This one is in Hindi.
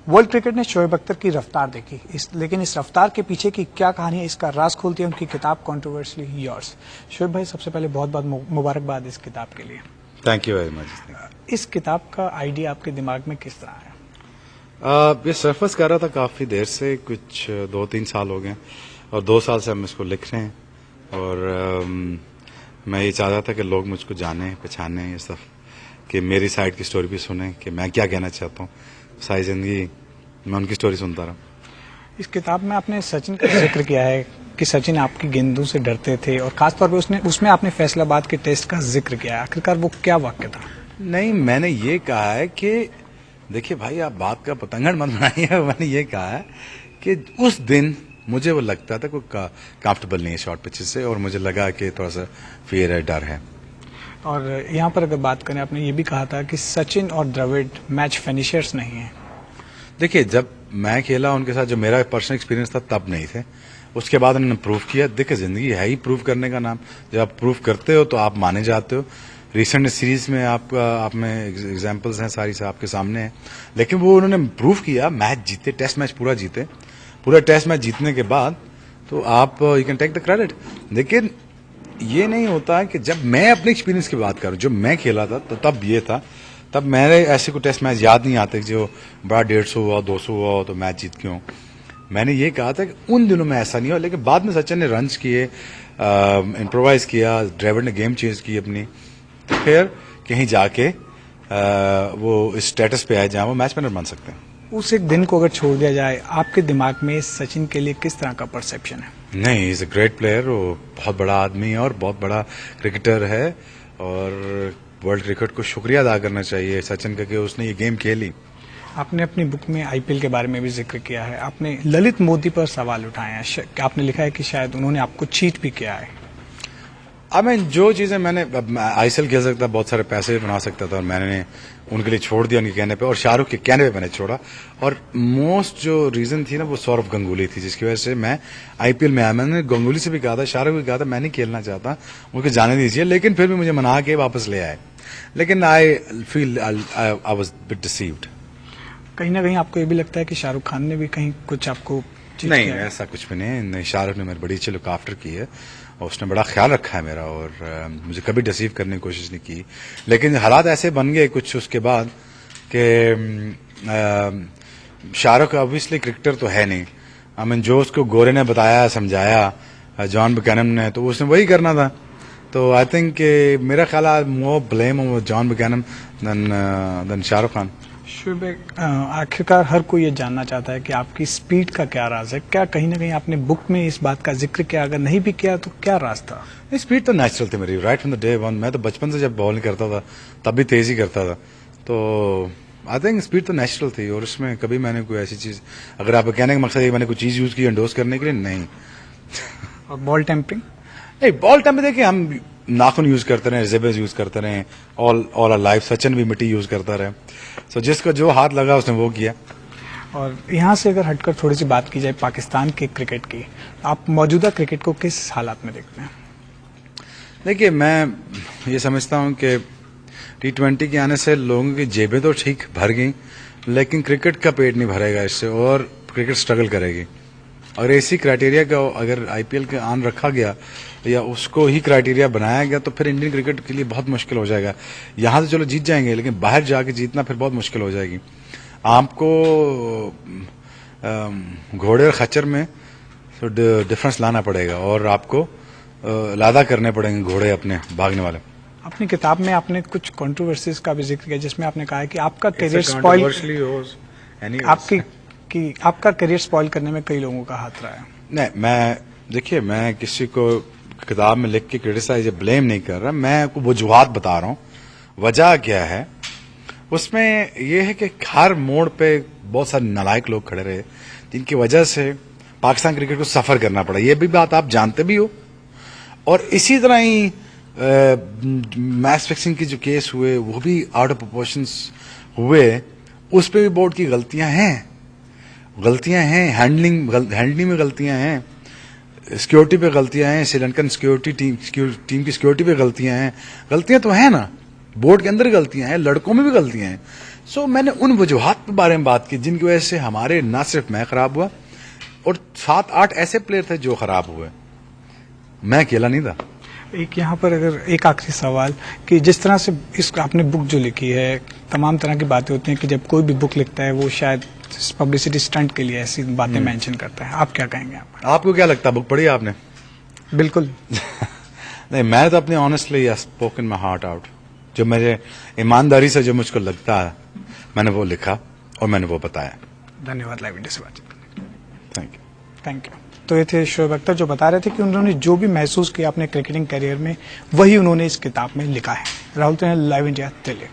वर्ल्ड क्रिकेट ने शोएब अख्तर की रफ्तार देखी, लेकिन इस रफ्तार के पीछे की क्या कहानी है, इसका राज खोलती है उनकी किताब कंट्रोवर्शियली योर्स। शोएब भाई, सबसे पहले बहुत बहुत मुबारकबाद इस किताब के लिए। Thank you very much. इस किताब का आइडिया आपके दिमाग में किस तरह है? ये सरफस कर रहा था काफ़ी देर से, कुछ 2-3 साल हो गए और 2 साल से हम इसको लिख रहे हैं और मैं ये चाहता था कि लोग मुझको जाने पहचाने, ये सब कि मेरी साइड की स्टोरी भी सुने कि मैं क्या कहना चाहता हूँ। सारी जिंदगी मैं उनकी स्टोरी सुनता रहा। इस किताब में आपने सचिन का जिक्र किया है कि सचिन आपकी गेंदों से डरते थे और खासतौर पर उसमें आपने फैसलाबाद के टेस्ट का जिक्र किया है। आखिरकार वो क्या वाक्य था? नहीं, मैंने ये कहा है कि देखिए भाई, आप बात का पतंगड़ मत बनाइए। मैंने ये कहा है कि उस दिन मुझे वो लगता था कोई कंफर्टेबल नहीं है शॉर्ट पिचेस से और मुझे लगा कि थोड़ा सा फियर है, डर है। और यहाँ पर अगर बात करें, आपने ये भी कहा था कि सचिन और द्रविड़ मैच फिनिशर्स नहीं हैं। देखिए, जब मैं खेला उनके साथ, जो मेरा पर्सनल एक्सपीरियंस था, तब नहीं थे। उसके बाद उन्होंने प्रूव किया। देखिए, जिंदगी है ही प्रूव करने का नाम। जब आप प्रूव करते हो तो आप माने जाते हो। रिसेंट सीरीज में आप में एग्जांपल्स हैं, सारी से आपके सामने हैं। लेकिन वो उन्होंने प्रूव किया, मैच जीते, टेस्ट मैच पूरा जीते। पूरा टेस्ट मैच जीतने के बाद तो आप you can take the credit. लेकिन ये नहीं होता कि जब मैं अपने एक्सपीरियंस की बात करूं, जो मैं खेला था तो तब ये था, तब मेरे ऐसे कोई टेस्ट मैच याद नहीं आते जो बड़ा 150 हुआ, 200 हुआ तो मैच जीत क्यों। मैंने ये कहा था कि उन दिनों में ऐसा नहीं हुआ, लेकिन बाद में सचिन ने रन्स किए, इम्प्रोवाइज किया, ड्राइवर ने गेम चेंज की अपनी, तो फिर कहीं जाके वो इस स्टेटस पे आए जहां वो मैच विनर बन सकते हैं। उस एक दिन को अगर छोड़ दिया जाए, आपके दिमाग में सचिन के लिए किस तरह का परसेप्शन है? नहीं, इज अ ग्रेट प्लेयर। वो बहुत बड़ा आदमी है और बहुत बड़ा क्रिकेटर है और वर्ल्ड क्रिकेट को शुक्रिया अदा करना चाहिए सचिन का कि उसने ये गेम खेली। आपने अपनी बुक में आईपीएल के बारे में भी जिक्र किया है। आपने ललित मोदी पर सवाल उठाए हैं। आपने लिखा है कि शायद उन्होंने आपको चीट भी किया है। जो चीजें मैंने आईसीएल खेल सकता, बहुत सारे पैसे भी बना सकता था और मैंने उनके लिए छोड़ दिया, उनके कहने पे, और शाहरुख के कहने पे मैंने छोड़ा। और मोस्ट जो रीजन थी ना, वो सौरव गंगुली थी, जिसकी वजह से मैं आईपीएल में आया। मैंने गंगुली से भी कहा था, शाहरुख भी कहा था, मैं नहीं खेलना चाहता, उनके जाने दीजिए, लेकिन फिर भी मुझे मना के वापस ले आए। लेकिन I feel I was bit deceived. कहीं ना कहीं आपको ये भी लगता है कि शाहरुख खान ने भी कहीं कुछ आपको? नहीं, ऐसा कुछ भी नहीं। शाहरुख ने मेरी बड़ी अच्छी लुक आफ्टर की है और उसने बड़ा ख्याल रखा है मेरा, और मुझे कभी डिसीव करने की कोशिश नहीं की। लेकिन हालात ऐसे बन गए कुछ उसके बाद कि शाहरुख ऑब्वियसली क्रिकेटर तो है नहीं। जो उसको गोरे ने बताया, समझाया, जॉन बुकैनन ने, तो उसने वही करना था। तो आई थिंक मेरा ख्याल है more blame on John Buchanan than Shahrukh Khan. आखिरकार हर कोई ये जानना चाहता है कि आपकी स्पीड का क्या राज है। क्या कहीं ना कहीं आपने बुक में इस बात का जिक्र किया? अगर नहीं भी किया तो क्या राज था? स्पीड तो नेचुरल थी मेरी, right from the day one. मैं तो बचपन से जब बॉलिंग करता था तब भी तेजी करता था। तो आई थिंक स्पीड तो नेचुरल थी और उसमें कभी मैंने कोई ऐसी चीज, अगर आप कहने का मकसद है मैंने कोई चीज यूज की एंडोर्स करने के लिए, नहीं। और बॉल टेम्परिंग? नहीं, बॉल टेम्परिंग देखिए, हम नाखून यूज करते रहे, जेबेज यूज करते रहे, ऑल आवर लाइफ। सचिन भी मिट्टी यूज करता रहे। सो जिसको जो हाथ लगा उसने वो किया। और यहाँ से अगर हटकर थोड़ी सी बात की जाए पाकिस्तान के क्रिकेट की, आप मौजूदा क्रिकेट को किस हालात में देखते हैं? देखिए, मैं ये समझता हूँ कि T20 के आने से लोगों की जेबें तो ठीक भर गई, लेकिन क्रिकेट का पेट नहीं भरेगा इससे और क्रिकेट स्ट्रगल करेगी। और इसी क्राइटेरिया का अगर आईपीएल के आन रखा गया या उसको ही क्राइटेरिया बनाया गया तो फिर इंडियन क्रिकेट के लिए बहुत मुश्किल हो जाएगा। यहाँ तो चलो जीत जाएंगे, लेकिन बाहर जाके जीतना फिर बहुत मुश्किल हो जाएगी। आपको घोड़े और खच्चर में तो डिफरेंस लाना पड़ेगा और आपको लादा करने पड़ेंगे घोड़े अपने भागने वाले। अपनी किताब में आपने कुछ कंट्रोवर्सीज का भी जिक्र किया, जिसमें आपने कहा है कि आपका करियर स्पॉइल, आपका करियर स्पॉइल करने में कई लोगों का हाथ रहा है। नहीं, देखिए, मैं किसी को किताब में लिख के क्रिटिसाइज या ब्लेम नहीं कर रहा, मैं आपको वजूहात बता रहा हूँ। वजह क्या है उसमें, यह है कि हर मोड़ पे बहुत सारे नालायक लोग खड़े रहे, जिनकी वजह से पाकिस्तान क्रिकेट को सफर करना पड़ा। ये भी बात आप जानते भी हो। और इसी तरह ही मैच फिक्सिंग के जो केस हुए वो भी आउट ऑफ प्रोपोर्शंस हुए, उस पे भी बोर्ड की गलतियां हैं, हैंडलिंग में गलतियां हैं, सिक्योरिटी पे गलतियां हैं, श्रीलंकन सिक्योरिटी टीम की सिक्योरिटी पे गलतियां हैं। गलतियां तो है ना, बोर्ड के अंदर गलतियां हैं, लड़कों में भी गलतियां हैं। सो मैंने उन वजूहात के बारे में बात की जिनकी वजह से हमारे ना सिर्फ मैं खराब हुआ और 7-8 ऐसे प्लेयर थे जो खराब हुए, मैं अकेला नहीं था। एक यहाँ पर अगर एक आखिरी सवाल कि जिस तरह से इस आपने बुक जो लिखी है, तमाम तरह की बातें होती हैं कि जब कोई भी बुक लिखता है वो शायद पब्लिसिटी स्टंट के लिए ऐसी बातें मेंशन करता है, आप क्या कहेंगे? आपको क्या लगता है, बुक पढ़ी आपने? बिल्कुल। नहीं, मैं तो अपने honestly spoken my heart out, जो मेरे ईमानदारी से जो मुझको लगता है मैंने वो लिखा और मैंने वो बताया। धन्यवाद लाइव इंडिया से बातचीत करने के लिए। Thank you. Thank you. तो ये थे शोएब अख्तर जो बता रहे थे कि उन्होंने जो भी महसूस किया अपने क्रिकेटिंग करियर में वही उन्होंने इस किताब में लिखा है। राहुल तो लाइव इंडिया दिल्ली।